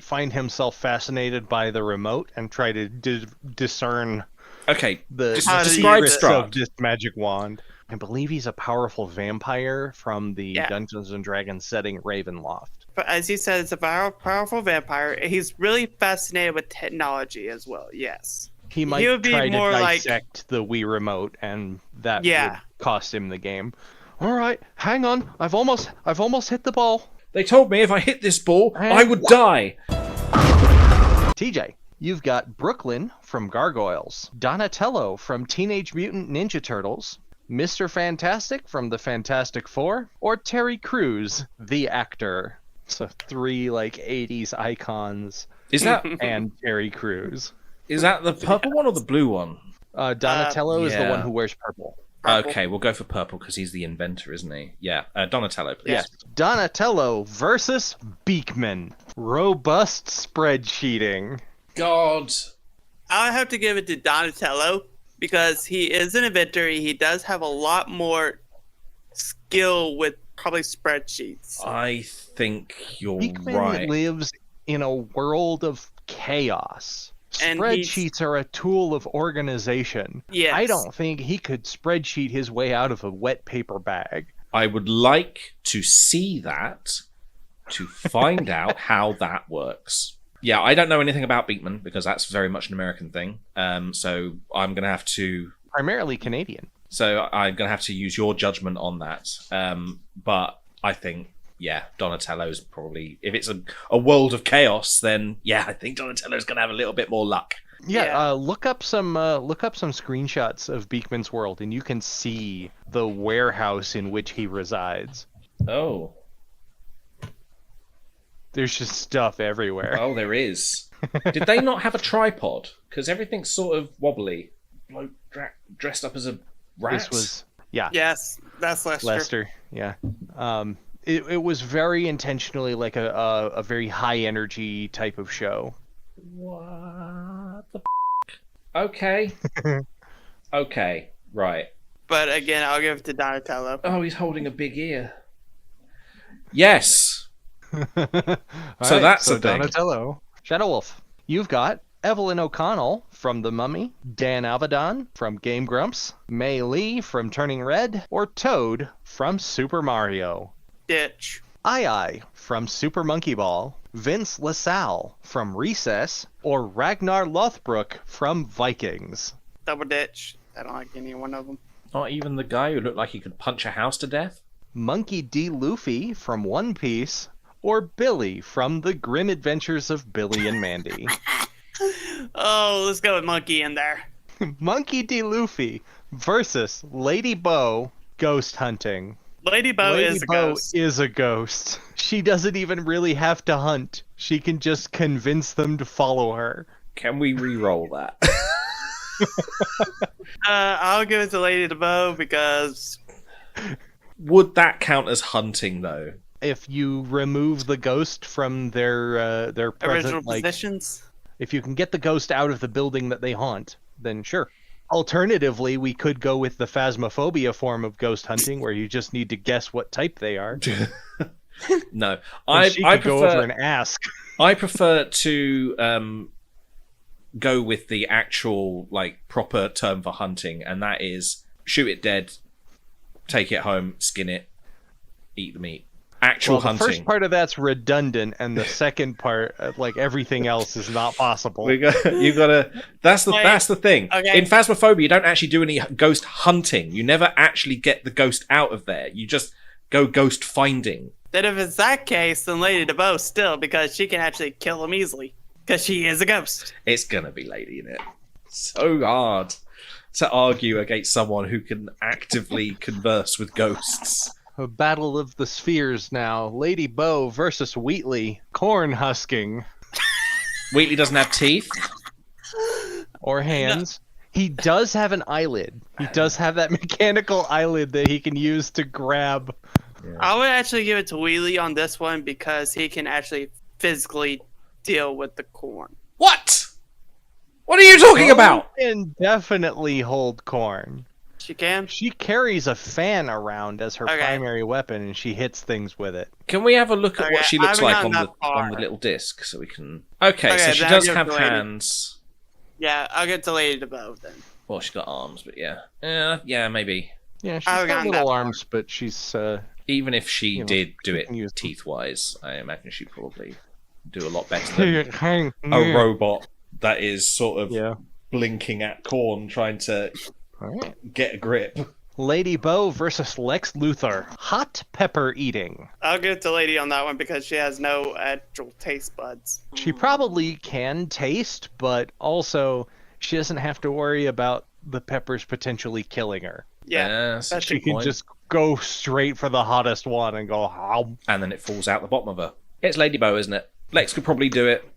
find himself fascinated by the remote and try to discern Okay, the How do you describe use it? secrets of Strahd. this magic wand. I believe he's a powerful vampire from the Yeah. Dungeons and Dragons setting Ravenloft. But as you said, it's a powerful vampire. He's really fascinated with technology as well. Yes. He might would be try to more like- dissect the Wii remote, and that Yeah. would cost him the game. All right, hang on. I've almost hit the ball. They told me if I hit this ball, And- I would die. TJ, you've got Brooklyn from Gargoyles, Donatello from Teenage Mutant Ninja Turtles, Mr. Fantastic from the Fantastic Four, or Terry Crews, the actor. So 3 80s icons Is that and Terry Crews. the purple one or the blue one? Donatello is the yeah. one who wears purple. Purple. Okay, we'll go for purple because he's the inventor, isn't he? Yeah, Donatello, please. Yes. Donatello versus Beekman. Robust spreadsheeting. God. I have to give it to Donatello because he is an inventor. He does have a lot more skill with probably spreadsheets. I think you're Beekman right. lives in a world of chaos. And Spreadsheets are a tool of organization. Yes. I don't think he could spreadsheet his way out of a wet paper bag. I would like to see that to find out how that works. Yeah, I don't know anything about Beekman because that's very much an American thing. So I'm going to have to. Primarily Canadian. So I'm going to have to use your judgment on that. But I think, yeah, Donatello's probably. If it's a world of chaos, then yeah, I think Donatello's going to have a little bit more luck. Yeah, Yeah. look up some screenshots of Beekman's world, and you can see the warehouse in which he resides. Oh, There's just stuff everywhere. oh, there is. Did they not have a tripod? Because everything's sort of wobbly. Bloke dressed up as a rat. This was Yes, that's Lester. Lester. Yeah. It was very intentionally like a very high energy type of show. What the Okay. Okay, right. But again, I'll give it to Donatello. Oh, he's holding a big ear. Yes. So that's a thing. Donatello. ShadowWolf. You've got Evelyn O'Connell from The Mummy, Dan Avedon from Game Grumps, Mei Lee from Turning Red, or Toad from Super Mario. Ditch. Ai from Super Monkey Ball, Vince LaSalle from Recess, or Ragnar Lothbrok from Vikings. Double ditch. I don't like any one of them. Not even the guy who looked like he could punch a house to death? Monkey D. Luffy from One Piece, or Billy from The Grim Adventures of Billy and Mandy? Oh, let's go with Monkey in there. Monkey D. Luffy versus Lady Bo ghost hunting. Lady Bo Lady is a Bo ghost. is a ghost. She doesn't even really have to hunt. She can just convince them to follow her. Can we re-roll that? I'll give it to Lady Bo because Would that count as hunting, though? If you remove the ghost from their present, original like, positions. if you can get the ghost out of the building that they haunt, then sure. Alternatively, we could go with the phasmophobia form of ghost hunting, where you just need to guess what type they are. No, And she I could go over prefer. and ask. I prefer to go with the actual, like, proper term for hunting, and that is shoot it dead, take it home, skin it, eat the meat. Actual Well, the hunting. first part of that's redundant, and the second part, like everything else, is not possible. You gotta. That's the thing. Okay. In Phasmophobia, you don't actually do any ghost hunting. You never actually get the ghost out of there. You just go ghost finding. Then if it's that case, then Lady Bo still, because she can actually kill him easily. Because she is a ghost. It's gonna be Lady in it. So hard to argue against someone who can actively converse with ghosts. A battle of the spheres now. Lady Bo versus Wheatley. Corn husking. Wheatley doesn't have teeth. Or hands. He does have an eyelid. He does have that mechanical eyelid that he can use to grab. I would actually give it to Wheelie on this one because he can actually physically deal with the corn. What? What are you talking about? And definitely hold corn. She can? She carries a fan around as her Okay. primary weapon, and she hits things with it. Can we have a look at Okay, what she I looks haven't like gotten on that the far. little disc, so we can? Okay, so Okay, she then does I'll give have it to Lady. hands. Yeah, I'll give it to Lady Bo then. Well, she's got arms, but yeah, yeah, maybe. Yeah, she's I've got gotten little that far. arms, but she's Even if she know, did do she it can use them. teeth-wise, I imagine she'd probably do a lot better than hang. a robot that is sort of Yeah. blinking at corn, trying to All right. get a grip. Lady Bo versus Lex Luthor. Hot pepper eating. I'll give it to Lady on that one because she has no actual taste buds. She probably can taste, but also she doesn't have to worry about the peppers potentially killing her. Yeah, Yes, that's She good can point. just go straight for the hottest one and go, "How?" And then it falls out the bottom of her. It's Lady Bo, isn't it? Lex could probably do it,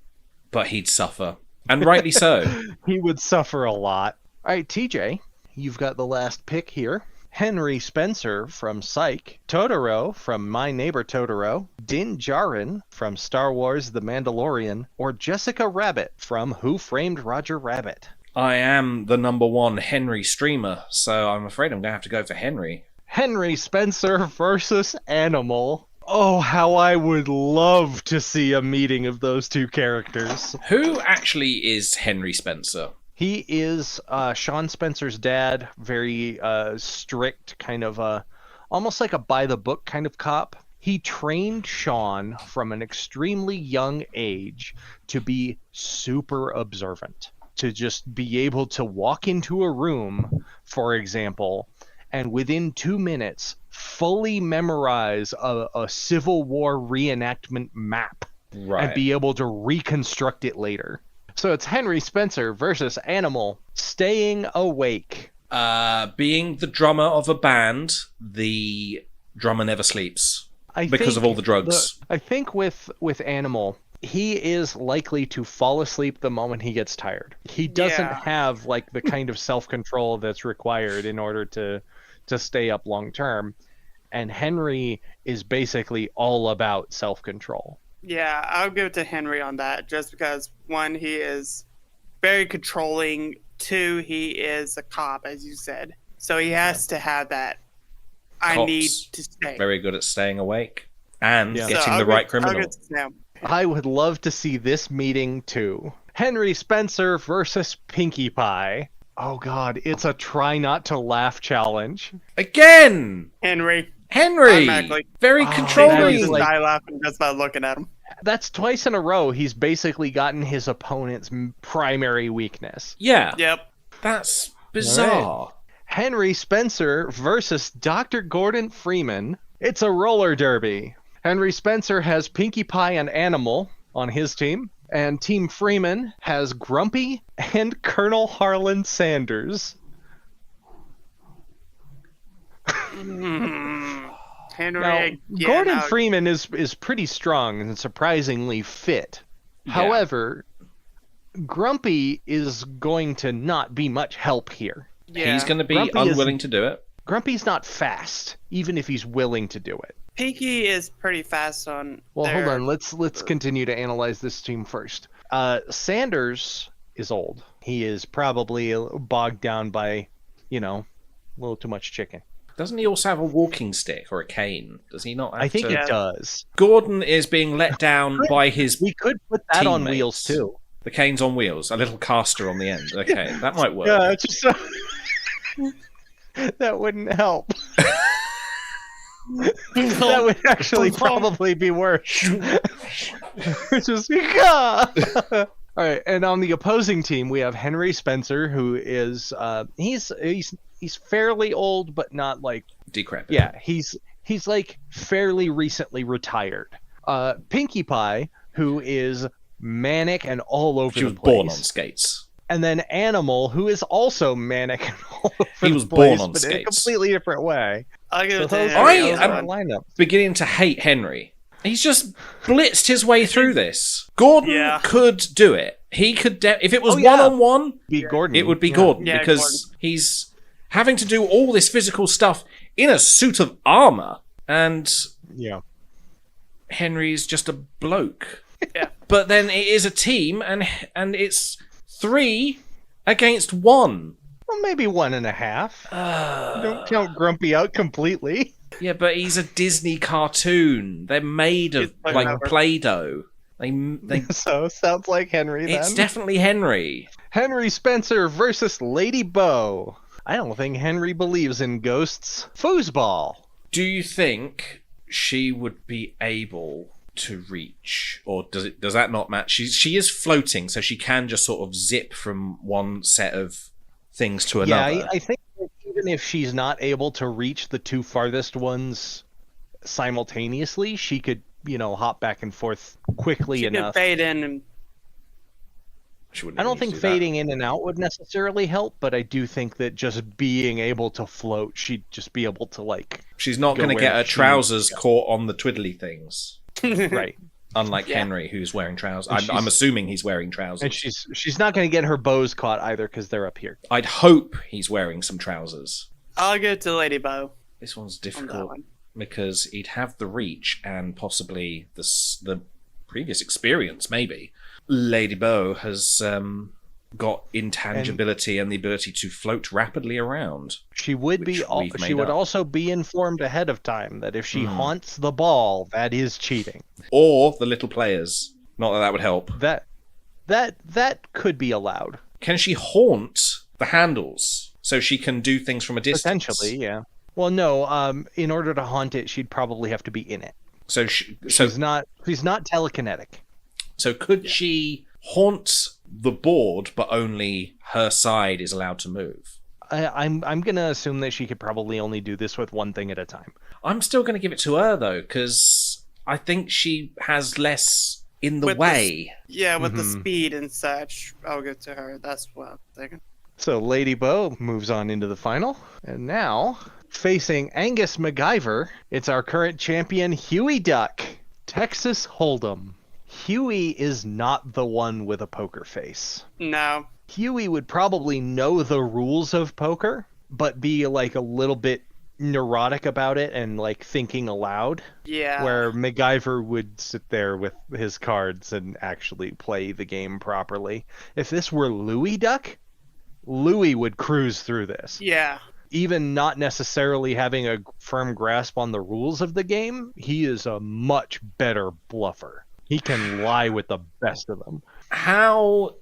but he'd suffer. And rightly so. He would suffer a lot. All right, TJ, you've got the last pick here. Henry Spencer from Psych, Totoro from My Neighbor Totoro, Din Djarin from Star Wars The Mandalorian, or Jessica Rabbit from Who Framed Roger Rabbit. I am the number one Henry streamer, so I'm afraid I'm going to have to go for Henry. Henry Spencer versus Animal. Oh, how I would love to see a meeting of those two characters. Who actually is Henry Spencer? He is Sean Spencer's dad, very strict, kind of almost like a by-the-book kind of cop. He trained Sean from an extremely young age to be super observant, to just be able to walk into a room, for example, and within 2 minutes fully memorize a Civil War reenactment map Right. and be able to reconstruct it later. So it's Henry Spencer versus Animal. Staying awake. Being the drummer of a band, the drummer never sleeps because of all the drugs. I think with Animal, he is likely to fall asleep the moment he gets tired. He doesn't Yeah. have like the kind of self-control that's required in order to stay up long term. And Henry is basically all about self-control. Yeah, I'll give it to Henry on that just because, one, he is very controlling. Two, he is a cop, as you said. So he has to have that. I Cops. need to stay. Very good at staying awake and Yeah. getting So I'll the give- right I'll criminal. give it to Sam. I would love to see this meeting too. Henry Spencer versus Pinkie Pie. Oh god, it's a try not to laugh challenge. Again! Henry. Henry! Automatically. Very Oh, that controlling! is Just like- die laughing just by looking at him. That's twice in a row he's basically gotten his opponent's primary weakness. Yeah, Yep. that's bizarre. Henry Spencer versus Dr. Gordon Freeman It's a roller derby. Henry Spencer has Pinkie Pie and Animal on his team, and Team Freeman has Grumpy and Colonel Harlan Sanders. Henry. Now, again, Gordon out. Freeman is pretty strong and surprisingly fit. However, Grumpy is going to not be much help here. Yeah. He's going to be Grumpy unwilling to do it. Grumpy's not fast, even if he's willing to do it. Pinky is pretty fast on. Well, their... hold on. Let's continue to analyze this team first. Sanders is old. He is probably bogged down by, a little too much chicken. Doesn't he also have a walking stick or a cane? Does he not have I think to... it does. Gordon is being let down by his We could put that on teammates. wheels too. The cane's on wheels, a little caster on the end. Okay, that might work. Yeah, it's just that wouldn't help. That would actually probably be worse. Just all right, and on the opposing team, we have Henry Spencer, who is he's fairly old, but not like Decrepit. yeah, he's like fairly recently retired. Pinkie Pie, who is manic and all over She the was place. born on skates. And then Animal, who is also manic and all over He the was place, born on but in a skates. completely different way. I'll give it to those Henry. are I'm- our lineup. Beginning to hate Henry. He's just blitzed his way through this. Gordon Yeah. could do it. He could... if it was Oh, yeah. one-on-one, Be Gordon. it would be Yeah. Gordon, Yeah, because he's having to do all this physical stuff in a suit of armor, and Yeah. Henry's just a bloke. Yeah. But then it is a team, and it's 3 against 1. Well, maybe 1.5. Don't count Grumpy out completely. Yeah, but he's a Disney cartoon. They're made of It's like like rubber. Play-Doh. They So sounds like Henry then. it's definitely Henry. Henry Spencer versus Lady Bo. I don't think Henry believes in ghosts. Foosball. Do you think she would be able to reach, or does that not match? She is floating, so she can just sort of zip from one set of things to another. Yeah, I think that even if she's not able to reach the two farthest ones simultaneously, she could, hop back and forth quickly She could enough. fade in and She wouldn't I even don't need think to do that. fading in and out would necessarily help, but I do think that just being able to float, she'd just be able to She's not go going to where get her she trousers caught on the twiddly things. right. Unlike Yeah. Henry, who's wearing trousers. And I'm she's- assuming he's wearing trousers. And she's not going to get her bows caught either because they're up here. I'd hope he's wearing some trousers. I'll give it to Lady Bo This one's on that difficult one. because he'd have the reach and possibly the previous experience, maybe. Lady Bo has got intangibility and the ability to float rapidly around. She would Which we've she made would up. also be informed ahead of time that if she haunts the ball, that is cheating. Or the little players. Not that would help. That could be allowed. Can she haunt the handles so she can do things from a distance? Potentially, yeah. Well, no. In order to haunt it, she'd probably have to be in it. So She's not telekinetic. So could she haunt the board, but only her side is allowed to move? I'm gonna assume that she could probably only do this with one thing at a time. I'm still going to give it to her, though, because I think she has less in the With the way. Yeah, with the Mhm. speed and such, I'll give it to her. That's what I'm thinking. So Lady Bo moves on into the final, and now facing Angus MacGyver, it's our current champion Huey Duck, Texas Hold'em. Huey is not the one with a poker face. No. Huey would probably know the rules of poker, but be like a little bit neurotic about it and like thinking aloud, Yeah. where MacGyver would sit there with his cards and actually play the game properly. If this were Louie Duck, Louie would cruise through this. Yeah. Even not necessarily having a firm grasp on the rules of the game, he is a much better bluffer. He can lie with the best of them. How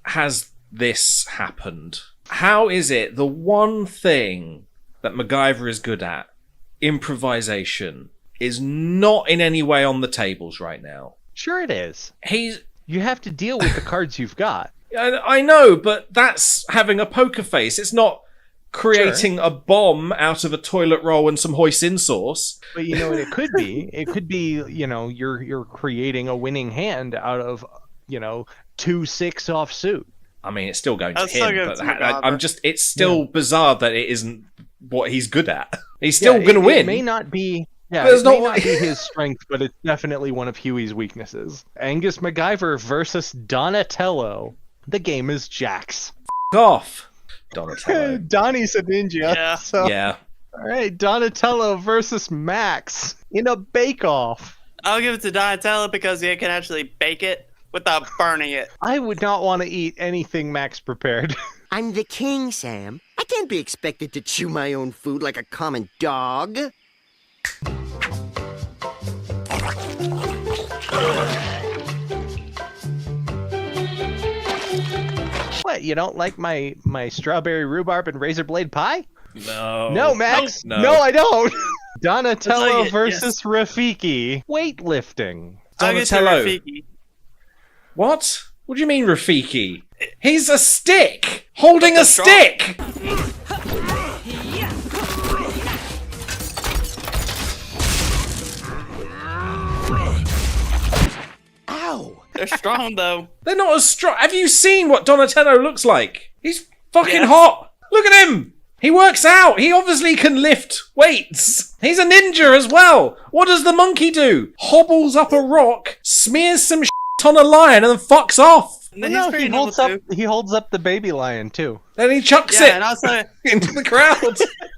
has this happened? How is it the one thing that MacGyver is good at, improvisation, is not in any way on the tables right now? Sure it is. He's... You have to deal with the cards you've got. I know, but that's having a poker face. It's not creating a bomb out of a toilet roll and some hoisin sauce. But you know what it could be? It could be, you know, you're creating a winning hand out of, you know, 2 6 offsuit. I mean, it's still going to That's still him, going but to MacGyver. it's still bizarre that it isn't what he's good at. He's still going to win. It may not be. Yeah, But it's it may not not be his strength, but it's definitely one of Huey's weaknesses. Angus MacGyver versus Donatello. The game is Jax. Off. Donatello. Donnie's a ninja. Yeah. So, Yeah. all right, Donatello versus Max in a bake-off. I'll give it to Donatello because he can actually bake it without burning it. I would not want to eat anything Max prepared. I'm the king, Sam. I can't be expected to chew my own food like a common dog. What, you don't like my strawberry rhubarb and razor blade pie? No. No, Max. No. No, I don't. Donatello That's like it, versus Rafiki. Weightlifting. I'll give it to Donatello. Rafiki. What? What do you mean, Rafiki? He's a stick! Holding a That's strong. stick! Ow! They're strong though. They're not as strong. Have you seen what Donatello looks like? He's fucking Yes. hot. Look at him. He works out. He obviously can lift weights. He's a ninja as well. What does the monkey do? Hobbles up a rock, smears some shit on a lion, and then fucks off. And Well, then he's no, pretty he noble holds up. too. He holds up the baby lion too. Then he chucks Yeah, it and also into the crowd.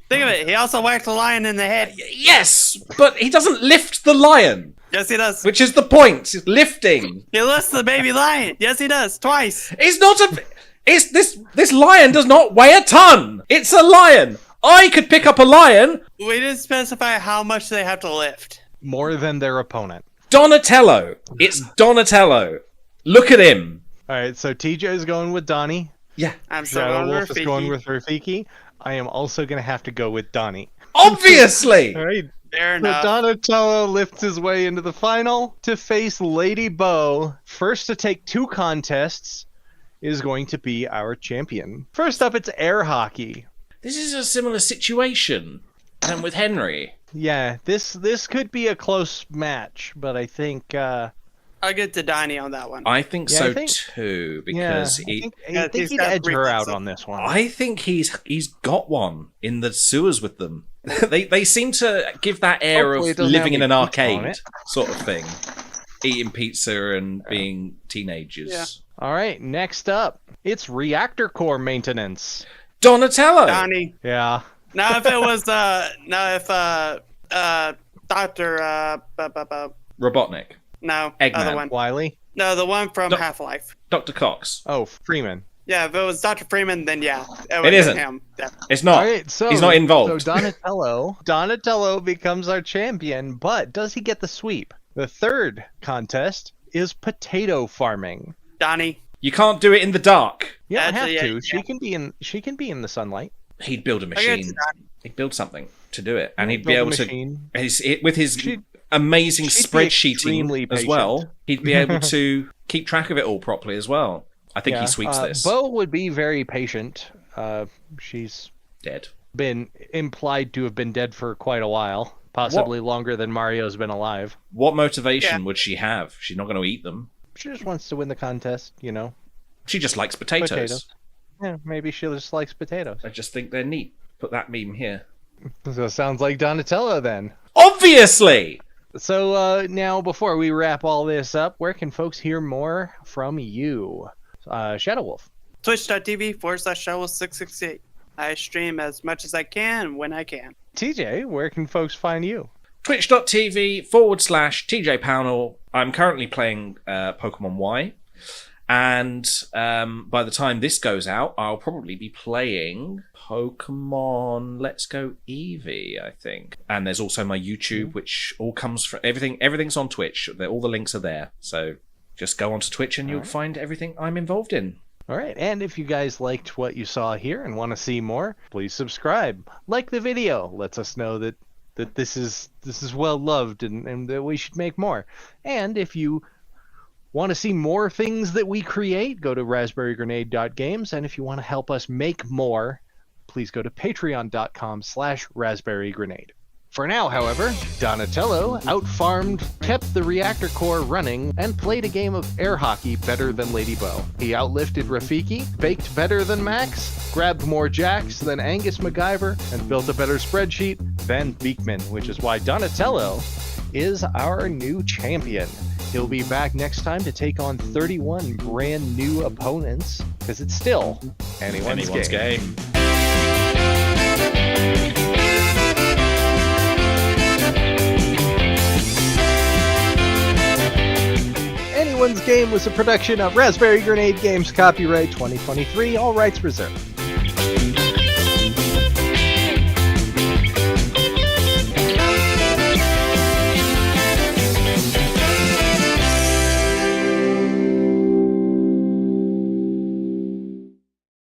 think of it. He also whacked the lion in the head. Yes, but he doesn't lift the lion, Yes, he does. which is the point. It's lifting. He lifts the baby lion. Yes, he does. Twice. It's not a. It's this lion does not weigh a ton. It's a lion. I could pick up a lion. We didn't specify how much they have to lift. More than their opponent. Donatello. It's Donatello. Look at him. All right, so TJ is going with Donnie. Yeah. I'm still going ShadowWolf with is going Rafiki. with Rafiki. I am also going to have to go with Donnie. Obviously. All right. Fair So enough. Donatello lifts his way into the final to face Lady Bo. First to take 2 contests is going to be our champion. First up, it's air hockey. This is a similar situation than with Henry. Yeah, this could be a close match, but I think I'll get to Donnie on that one. I think Yeah, so I think- too, because I he. think Yeah, he's he'd got edge her out reflexes. on this one. I think he's got one in the sewers with them. they seem to give that air Hopefully it of doesn't living in have an any pizza on arcade it. sort of thing, eating pizza and being teenagers. Yeah. All right, next up, it's reactor core maintenance. Donatello. Donnie. Yeah. Now if it was Doctor Robotnik. no Eggman. other one. Wiley. No, the one from Doc- Half-Life. Dr. Cox. Oh, Freeman. Yeah, if it was Dr. Freeman, then yeah, would It be isn't. him. Yeah. It's not. All right, so He's not involved. So Donatello becomes our champion, but does he get the sweep? The third contest is potato farming. Donnie. You can't do it in the dark. You don't Actually, have yeah, to. She can be in the sunlight. He'd build a I'll give it to machine. Donnie. He'd build something to do it, and he'd be Build a able to. machine. With his She'd- amazing she'd be extremely spreadsheeting as patient. well, he'd be able to keep track of it all properly as well. I think he sweeps this. Bo would be very patient. She's Dead. been implied to have been dead for quite a while, possibly longer than Mario's been alive. What motivation Yeah. would she have? She's not going to eat them. She just wants to win the contest, you know. She just likes potatoes. Potatoes. Yeah, maybe she just likes potatoes. I just think they're neat. Put that meme here. So it sounds like Donatello then. Obviously! So now, before we wrap all this up, where can folks hear more from you? ShadowWolf. Twitch.tv/ShadowWolf668. I stream as much as I can when I can. TJ, where can folks find you? Twitch.tv/TJ Pownell. I'm currently playing Pokemon Y. And by the time this goes out, I'll probably be playing Pokemon Let's Go Eevee, I think. And there's also my YouTube, which all comes from everything's on Twitch. All the links are there. So just go onto Twitch and you'll find everything I'm involved in. All right, and if you guys liked what you saw here and want to see more, please subscribe. Like the video. Lets us know that this is well loved and that we should make more. And if you want to see more things that we create, go to raspberrygrenade.games. And if you want to help us make more, please go to patreon.com/raspberrygrenade. For now, however, Donatello outfarmed, kept the reactor core running, and played a game of air hockey better than Lady Bo. He outlifted Rafiki, baked better than Max, grabbed more jacks than Angus MacGyver, and built a better spreadsheet than Beekman, which is why Donatello is our new champion. He'll be back next time to take on 31 brand new opponents, because it's still anyone's game. Anyone's Game was a production of Raspberry Grenade Games, copyright 2023, all rights reserved.